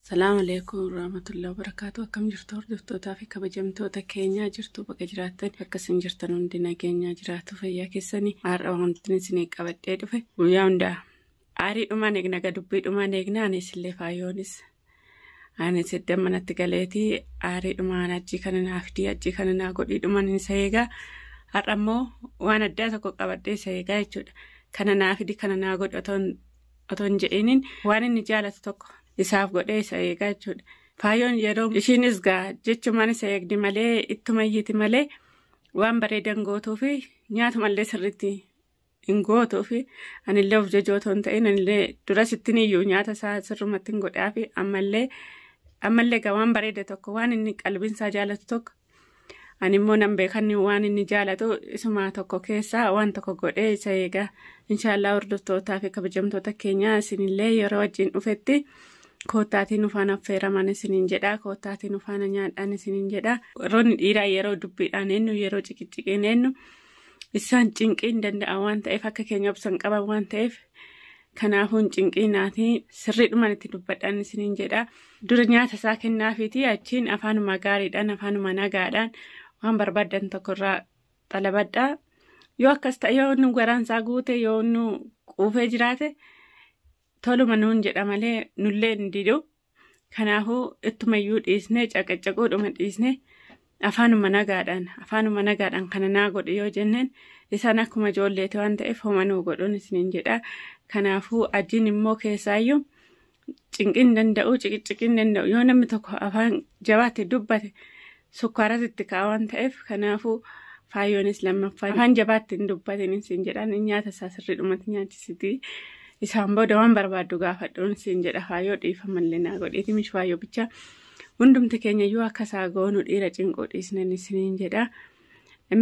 Salaamu alaikum warahmatullahi wabarakatuh. Akkam jirtu hordoftoota fi kabajamtoota keenyaa jirtu bakka jiraattan akkasiin jirtan hundi nageenya jiraatu fayyaa keessanii har'a wanti isin qabadhee dhufe guyyaa hundaa aarii dhumaan eegna dubbii dhumaan eegna anis illee faayyoonis anis iddoo manatti galeetii aarii dhumaan ajjii kana naaf dii ajjii kana naa godhii dhumaan isa eegaa har'a immoo waan addaa tokko qabadhee isa eegaa jechuudha. Kana naaf dii kana naa godhi otoo hin jedhiniin waan inni jaalatu tokko isaaf godhee isa eegaa jechuudha. Faayyoon yeroo ishiinis gaa jechumaan isa eegdi malee ittuma iyyiti malee waan bareedan gootuu fi nyaatumallee sirriitti hin gootuu fi anillee of jajootoon ta'in anillee durasittiin iyyuu nyaata isaa sirrumatti hin godhaa fi ammallee gaa waan bareeda tokko waan inni qalbiinsaa jaalatu tokko animmoo nan beekanni waan inni jaalatu isumaa tokko keessaa waan tokko godhee isa eegaa. Inshaallah hordoftootaa fi kabajamtoota keenyaa isinillee yeroo wajjin dhufetti koottaatiin ufaan affeeraman isiniin jedhaa koottaatiin ufaan nyaadhaan isiniin jedhaa. Roonni dhiiraa yeroo dubbiidhaan eenyu yeroo ciqiciqiin eenyu isaan cinqiin danda'a waan ta'eef akka keenya obsan qaban waan ta'eef kanaafuu cinqiinaatii sirriidhumaan itti dubbadhaan isiniin jedhaa. Dura nyaata isaa kennaafiitii achiin afaanuma gaariidhaan afaanuma nagaadhaan waan barbaadan tokkorraa xalabadhaa. Yoo akkas ta'e yoo inni garaansaa guute yoo inni quufee jiraate toluma nuun jedha malee nullee hin didu. Kanaafuu ittumayyuu dhiisnee caqacaquudhuma dhiisnee afaanuma nagaadhaan kana naa godhe yoo jenneen isaan akkuma ijoolleeti waan ta'eef homanuu godhuun isiniin jedha. Kanaafuu ajiin immoo keessaayyuu cinqiin danda'u ciqinciqiin danda'u yoo namni tokko afaan jabaatti dubbate sukkaarratti ka'a waan ta'eef kanaafuu Faayyoonis lammaffaa afaan jabaatti hin dubbatin isin jedhaan nyaata isaa sirriidhumatti nyaachisitii isaan booda waan barbaaddu gaafadhuun isin jedha. Faayyoo dhiifamallee naa godheeti mish faayyoo bichaa hundumti keenya iyyuu akka isaa goonu dhiira cinquu dhiisnan isiniin jedha.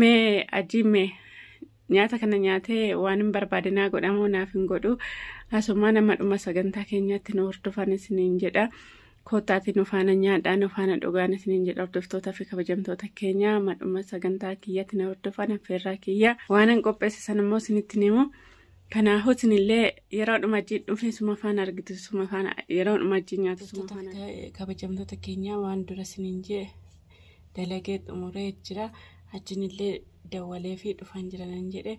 Mee ajiime nyaata kana nyaatee waan hin barbaadinaa godhamuu naaf hin godhu asumaa nama dhuma sagantaa keenyaatti nu hordofan isiniin jedha. Koottaatiin ufaana nyaadhaan ufaana dhugaan isiniin jedha. Hordoftootaa fi kabajamtoota keenyaa madhuma sagantaa kiyyaatti na hordofan affeerraa kiyyaa waan hin qopheessisan immoo isinitti himu. Kanaafuu isinillee yeroo dhumajjii dhufe suma faana argitu suma faana yeroo dhumajjii nyaatu suma faana. Kabajamtoota keenyaa waan dura isiniin jee dalagee xumuree jira. Ajjiinillee dawwalee fi dhufan jiranan jedhe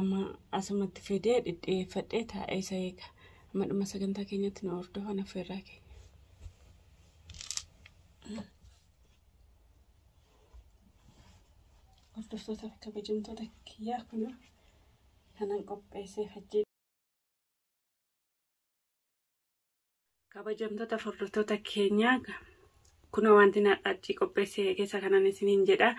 amma asumatti fidee dhidheeffadhee taa'ee isa eega. Madhuma sagantaa keenyaatti na hordofan affeerraa keenya. Hordoftoota fi kabajamtoota kiyyaa kun kanan qopheessee hajjii. Kabajamtoota fi hordoftoota keenyaa kun wanti ajjii qopheessee keessa kanan isiniin jedha.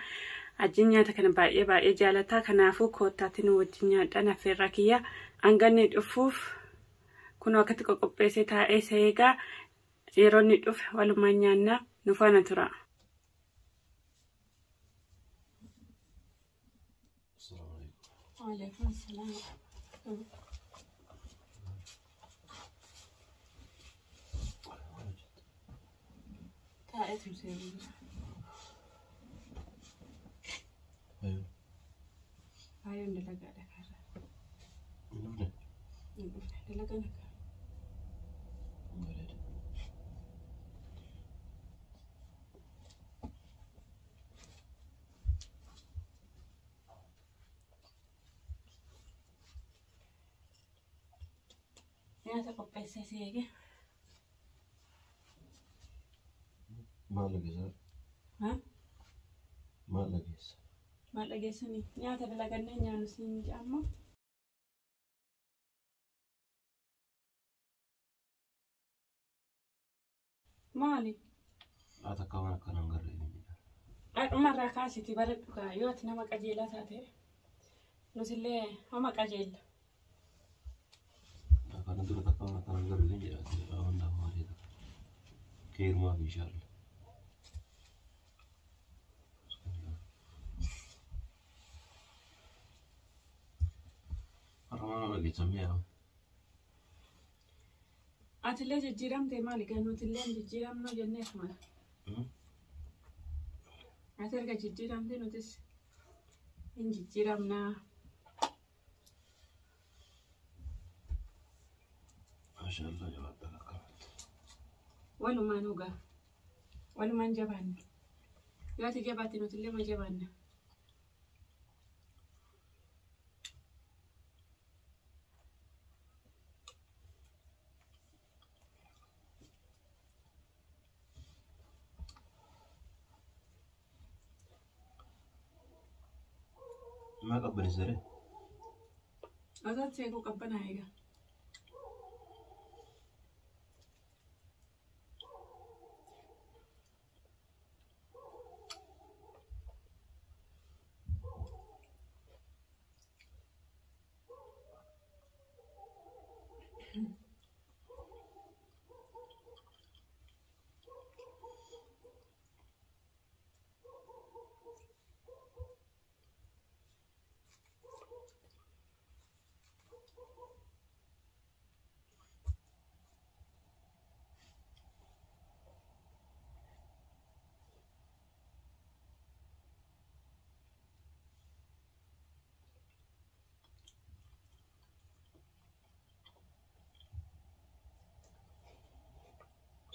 Ajjiin nyaata kana baay'ee jaalataa. Kanaafuu koottaatiin wajjin nyaadhaan affeerraa kiyyaa hanganni dhufuuf kun akkatti qopheessee taa'ee isa eegaa. Yeroo inni dhufe walumaan nyaannaa nu faana tura. Waalaikum salaam. Taa'ee tumsee jira. Faayoon dalagaadha kaarra. Dalagaa nagaa. Nyaata qopheessee si eege. Maal dhageessaa? Maal dhageessa? Maal dhageessanii nyaata dalagannee nyaannu siin jedhamu. Maali? Laata akkam akkanaan garreedha. Dhumarraa kaasitii baradhu kaa yoo ati nama qajeelaa taate nutillee homa qajeella. Kana dura akkam akkanaan garreedha jedha hundaa maaliidha. Keerumaa fi shaalla. Harama dhageessamee yaa. Atillee jijjiiramtee maali ganuutillee jijjiiramnoo jenneef mala. Ati erga jijjiiramtee nutis hin jijjiiramnaa. Mashallah jawaabta lakkaa'atte. walumaan dhugaa walumaan jabaanne yoo ati jabaate nuti illee ma jabaanna. ما قبل الزرع Asaat seekuu qabbanaa egaa.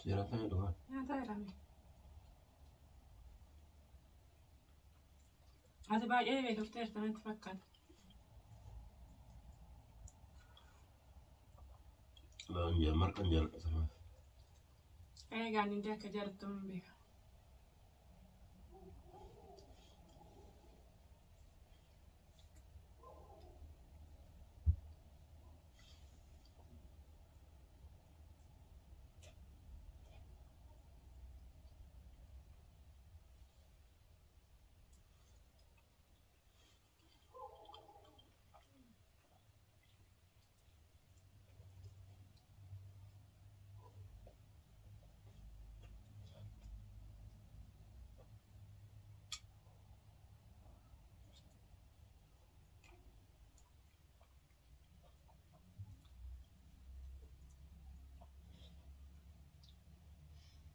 سيرتها دوها Nyaataa jedhame. Ati baay'ee beelofteerta natti fakkaata. لا أنجل مرك أنجل سما Eegaan inni akka jaalattu hin beeka.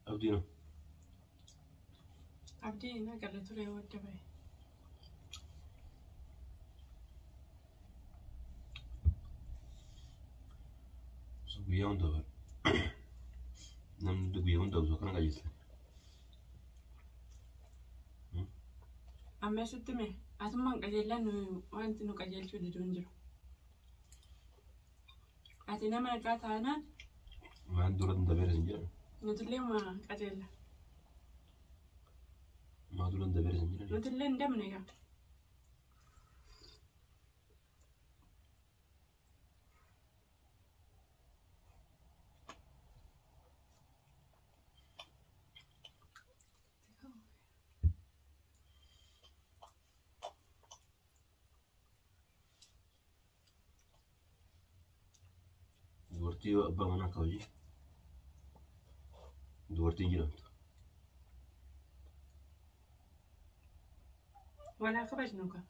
أبدينا Abdii na galle ture wadda bahe. سويا وندور نم دبيا وندور زوكنا قايس Ammeessitti mee atummaan qajeellaan wanti nu qajeelchuu diduu hin jiru. Ati nama nagaa taanaan ما ندور ندبر زنجر nuti illee ma qajeella. ما دور ندبر زنجر Nuti illee hin dabne egaa. دورتي أبا منا كوجي دورتي جرا Walaa kabajnu gaa.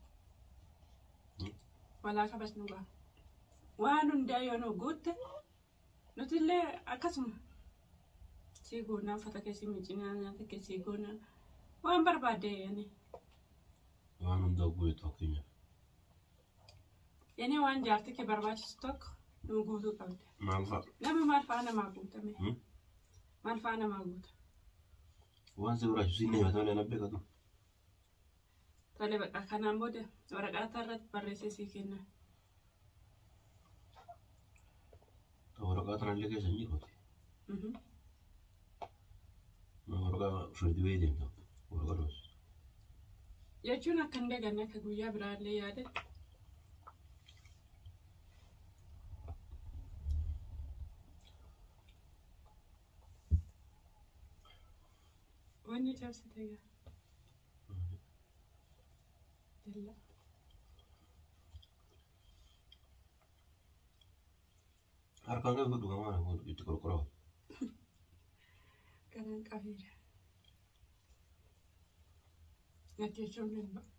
Walaa kabajnu gaa. Waan hundaa yoo nu guutte nuti illee akkasuma sii goonaa uffata keessi miicinaa nyaata keessi goonaa waan barbaadde yani. وأنا ندور توكينا Yani waan jaartii kee barbaachisu tokko nu guutuu qabda. ما أنفع Nama maal fa'aa namaa guutame? Maal fa'aa namaa guuta? وأنا سوراش سيني مثلا أنا بيكتو Tole bakka kanaan booda waraqaa irratti barreessee sii kenna. ورقاتنا اللي كيس نجيبه ما ورقة فرد بيدين تو ورقة روس Jechuun akka hin daganne akka guyyaa biraallee yaada. Wanni cabsite gaa. Dalla. harkaan kan fudhu kamaa kun itti qorqoroo Kanaan qabeera. Natti jechuun hin ba'a.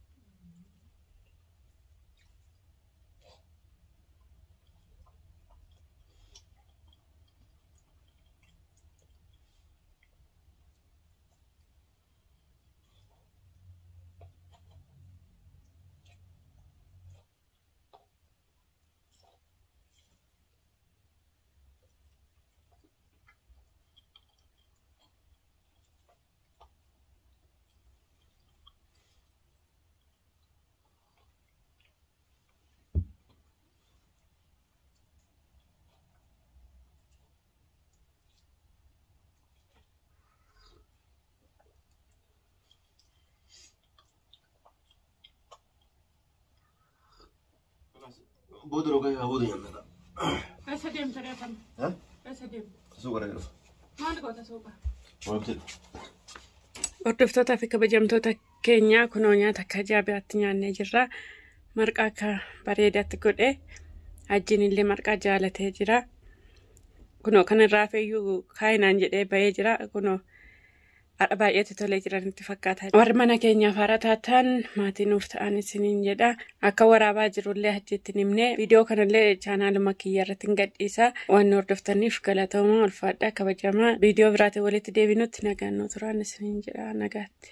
بودرو كي أبودي يلا. أسديم تريتم. ها؟ أسديم. تسوق على كده. ما نقول تسوق. ما بتد. Hordoftoota fi kabajamtoota keenyaa kunoo nyaata akka ajaa'ibaatti nyaannee jirra. Marqaa akka bareedaatti godhe ajjiin illee marqaa jaalatee jira. Kunoo kanarraa feeyyuu kaayinaan jedhee bahee jira. Kunoo haadha baay'eetti tolee jiranitti fakkaata. Warri mana keenyaaf haara taatan maatii nuuf ta'an isiniin jedha. Akka waraabaa jirullee achitti himne viidiyoo kanallee chaanaaluma kiyya irratti hin gadhiisa. Waan hordoftaniif galatooma ulfaadha kabajamaa. Viidiyoo biraatiin walitti deebinutti nagaan nu turaan isiniin jedha nagaatti.